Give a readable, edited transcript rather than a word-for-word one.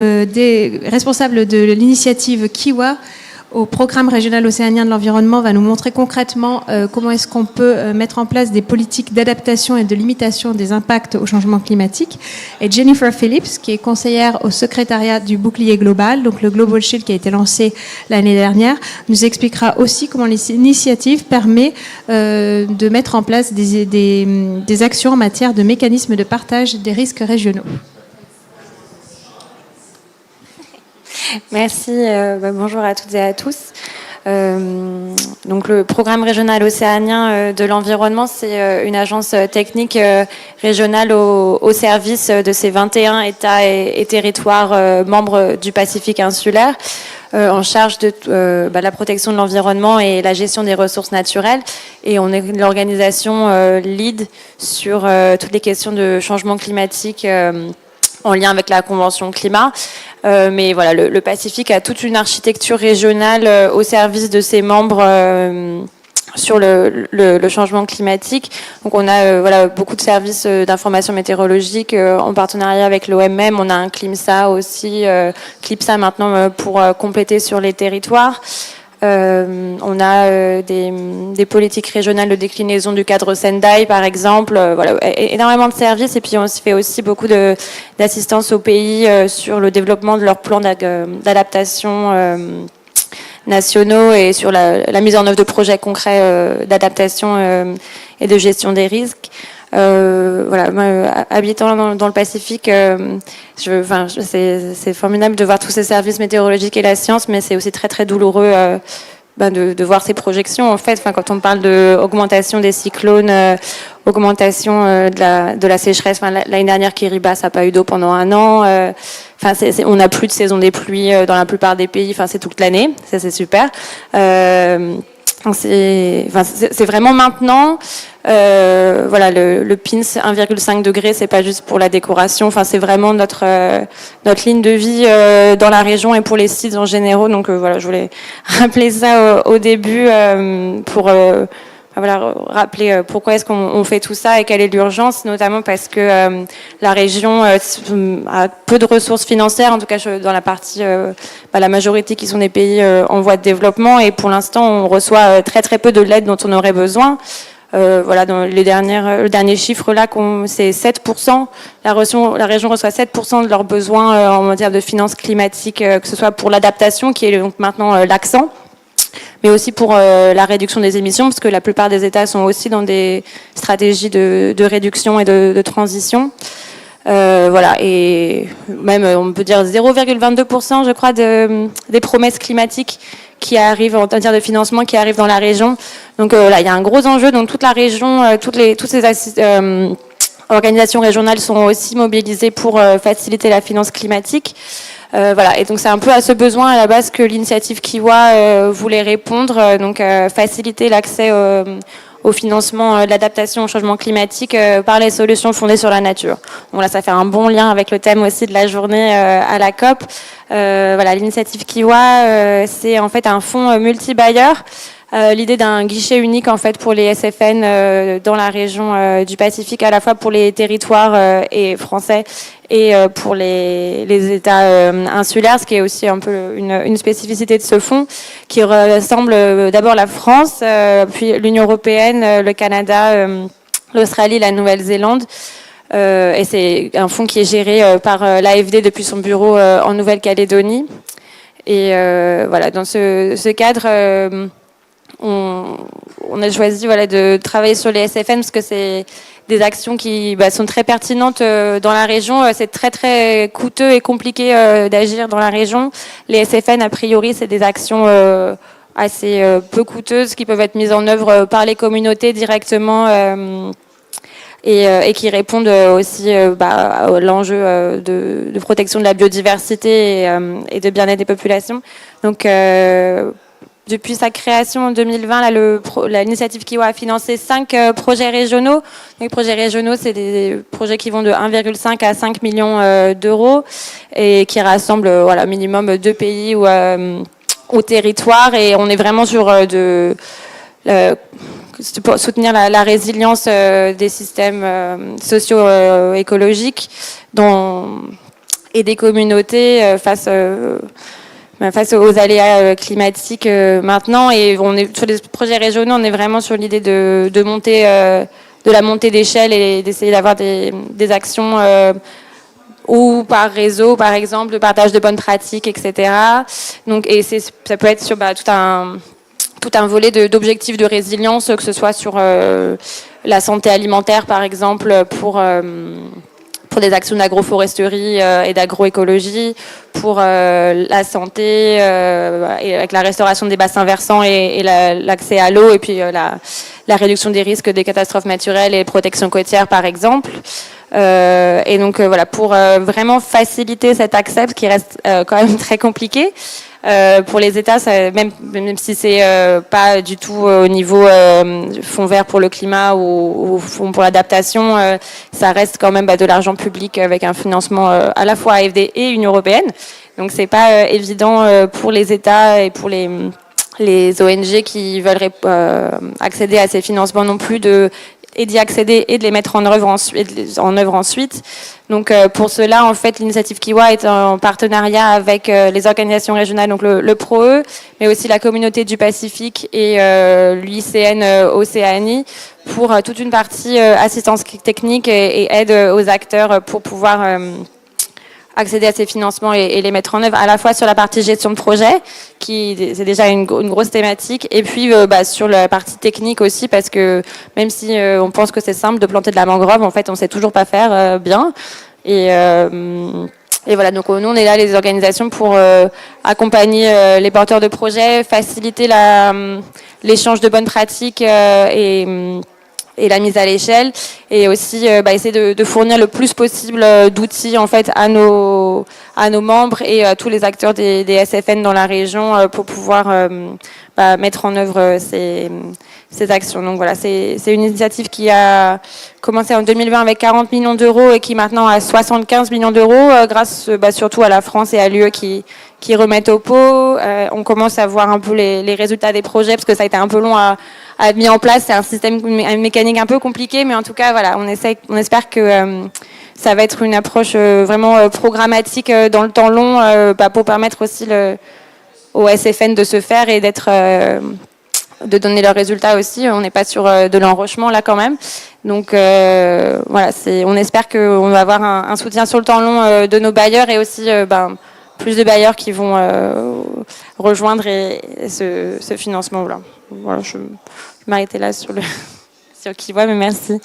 des responsables de l'initiative Kiwa au programme régional océanien de l'environnement va nous montrer concrètement comment est-ce qu'on peut mettre en place des politiques d'adaptation et de limitation des impacts au changement climatique. Et Jennifer Phillips, qui est conseillère au secrétariat du bouclier global, donc le Global Shield qui a été lancé l'année dernière, nous expliquera aussi comment l'initiative permet de mettre en place des actions en matière de mécanismes de partage des risques régionaux. Merci, bonjour à toutes et à tous. Donc le programme régional océanien de l'environnement, c'est une agence technique régionale au service de ces 21 États et territoires membres du Pacifique insulaire, en charge de la protection de l'environnement et la gestion des ressources naturelles. Et on est l'organisation lead sur toutes les questions de changement climatique en lien avec la Convention climat. Mais voilà, le Pacifique a toute une architecture régionale au service de ses membres sur le changement climatique. Donc on a beaucoup de services d'information météorologique en partenariat avec l'OMM. On a un CLIMSA aussi, CLIPSA maintenant pour compléter sur les territoires. On a des politiques régionales de déclinaison du cadre Sendai, par exemple. Énormément de services. Et puis on se fait aussi beaucoup d'assistance aux pays sur le développement de leurs plans d'adaptation nationaux et sur la mise en œuvre de projets concrets d'adaptation et de gestion des risques. Habitant dans le Pacifique, c'est formidable de voir tous ces services météorologiques et la science, mais c'est aussi très très douloureux de voir ces projections. En fait, quand on parle de augmentation des cyclones, augmentation de la sécheresse. L'année dernière, Kiribati n'a pas eu d'eau pendant un an. On n'a plus de saison des pluies dans la plupart des pays. C'est toute l'année. Ça, c'est super. C'est vraiment maintenant. Le PINS 1,5 degré, c'est pas juste pour la décoration. C'est vraiment notre ligne de vie dans la région et pour les sites en général. Donc je voulais rappeler ça au début pour rappeler pourquoi est-ce qu'on fait tout ça et quelle est l'urgence, notamment parce que la région a peu de ressources financières, en tout cas dans la partie, la majorité qui sont des pays en voie de développement, et pour l'instant on reçoit très très peu de l'aide dont on aurait besoin. Dans le dernier chiffre là, c'est 7%. La région reçoit 7% de leurs besoins en matière de finances climatiques, que ce soit pour l'adaptation, qui est donc maintenant l'accent, mais aussi pour la réduction des émissions, parce que la plupart des États sont aussi dans des stratégies de réduction et de transition. Et même on peut dire 0,22%, je crois, des promesses climatiques qui arrivent en matière de financement qui arrivent dans la région. Donc il y a un gros enjeu. Donc toute la région, toutes ces organisations régionales sont aussi mobilisées pour faciliter la finance climatique. Et donc c'est un peu à ce besoin à la base que l'initiative Kiwa voulait répondre, faciliter l'accès au financement de l'adaptation au changement climatique par les solutions fondées sur la nature. Donc là, ça fait un bon lien avec le thème aussi de la journée à la COP. L'initiative Kiwa, c'est en fait un fonds multi-bailleur. L'idée d'un guichet unique en fait pour les SFN dans la région du Pacifique, à la fois pour les territoires et français et pour les États insulaires, ce qui est aussi un peu une spécificité de ce fonds, qui rassemble d'abord la France, puis l'Union européenne, le Canada, l'Australie, la Nouvelle-Zélande. Et c'est un fonds qui est géré par l'AFD depuis son bureau en Nouvelle-Calédonie. Et dans ce cadre, on a choisi de travailler sur les SFN parce que c'est des actions qui sont très pertinentes dans la région. C'est très très coûteux et compliqué d'agir dans la région. Les SFN, a priori, c'est des actions assez peu coûteuses qui peuvent être mises en œuvre par les communautés directement et qui répondent aussi à l'enjeu de protection de la biodiversité et de bien-être des populations. Donc depuis sa création en 2020, l'initiative Kiwa a financé 5 projets régionaux. Les projets régionaux, c'est des projets qui vont de 1,5 à 5 millions d'euros et qui rassemblent minimum 2 pays ou territoires. Et on est vraiment sur pour soutenir la résilience des systèmes socio-écologiques et des communautés face aux aléas climatiques maintenant. Et on est sur les projets régionaux, on est vraiment sur l'idée de monter, de la montée d'échelle et d'essayer d'avoir des actions ou par réseau, par exemple, de partage de bonnes pratiques, etc. Donc, et ça peut être sur tout un volet d'objectifs de résilience, que ce soit sur la santé alimentaire, par exemple, pour des actions d'agroforesterie et d'agroécologie, pour la santé, et avec la restauration des bassins versants et l'accès à l'eau, et puis la réduction des risques des catastrophes naturelles et protection côtière, par exemple. Et donc voilà, pour vraiment faciliter cet accès, qui reste quand même très compliqué. Pour les États, même si c'est pas du tout au niveau fonds vert pour le climat ou fonds pour l'adaptation, ça reste quand même de l'argent public avec un financement à la fois AFD et Union européenne. Donc c'est pas évident pour les États et pour les ONG qui veulent accéder à ces financements non plus d'y accéder et de les mettre en œuvre ensuite. Donc pour cela, en fait, l'initiative Kiwa est en partenariat avec les organisations régionales, donc le PROE, mais aussi la communauté du Pacifique et l'UICN Océanie, pour toute une partie assistance technique et aide aux acteurs pour pouvoir accéder à ces financements et les mettre en œuvre, à la fois sur la partie gestion de projet, qui c'est déjà une grosse thématique, et puis sur la partie technique aussi, parce que même si on pense que c'est simple de planter de la mangrove, en fait on sait toujours pas faire bien. Et voilà, donc nous on est là, les organisations, pour accompagner les porteurs de projets, faciliter l'échange de bonnes pratiques et la mise à l'échelle, et aussi essayer de fournir le plus possible d'outils en fait à nos membres et à tous les acteurs des SFN dans la région pour pouvoir mettre en œuvre ces actions. Donc voilà, c'est une initiative qui a commencé en 2020 avec 40 millions d'euros et qui maintenant a 75 millions d'euros grâce surtout à la France et à l'UE qui remettent au pot. On commence à voir un peu les résultats des projets, parce que ça a été un peu long à être mis en place. C'est un système, une mécanique un peu compliquée, mais en tout cas, voilà, on espère que ça va être une approche vraiment programmatique dans le temps long, pour permettre aussi au SFN de se faire et de donner leurs résultats aussi. On n'est pas sur de l'enrochement là quand même. Donc voilà, on espère qu'on va avoir un soutien sur le temps long de nos bailleurs, et aussi plus de bailleurs qui vont rejoindre ce financement. Voilà, je vais m'arrêter là sur Kiwa, mais merci.